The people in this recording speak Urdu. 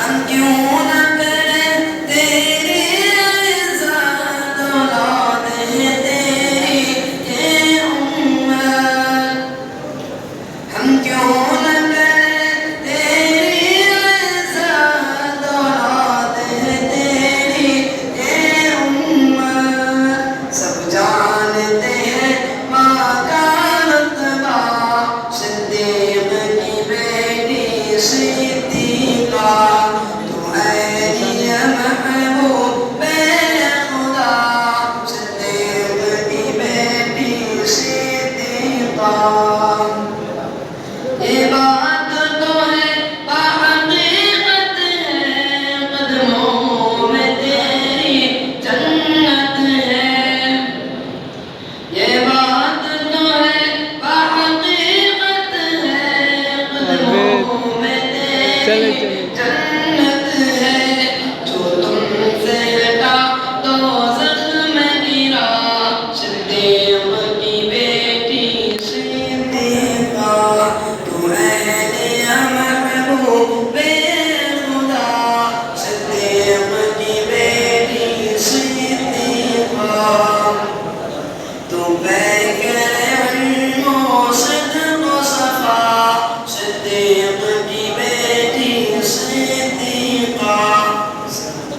ہم کیوں نہ کریں تیری عزت، اولاد ہے تیری یہ امت. ہم کیوں نہ کریں تیری عزت، اولاد ہے تیری یہ امت. سب جانتے ہیں ماں کا رتبہ، صدیق کی بیٹی صدیقہ. تو ہے یہ محبوب خدا، صدیق کی بیٹی صدیقہ. یہ بات تو ہے بحقیقت ہے، قدموں میں تیری جنت ہے. یہ بات تو ہے بحقیقت ہے، قدموں میں تیری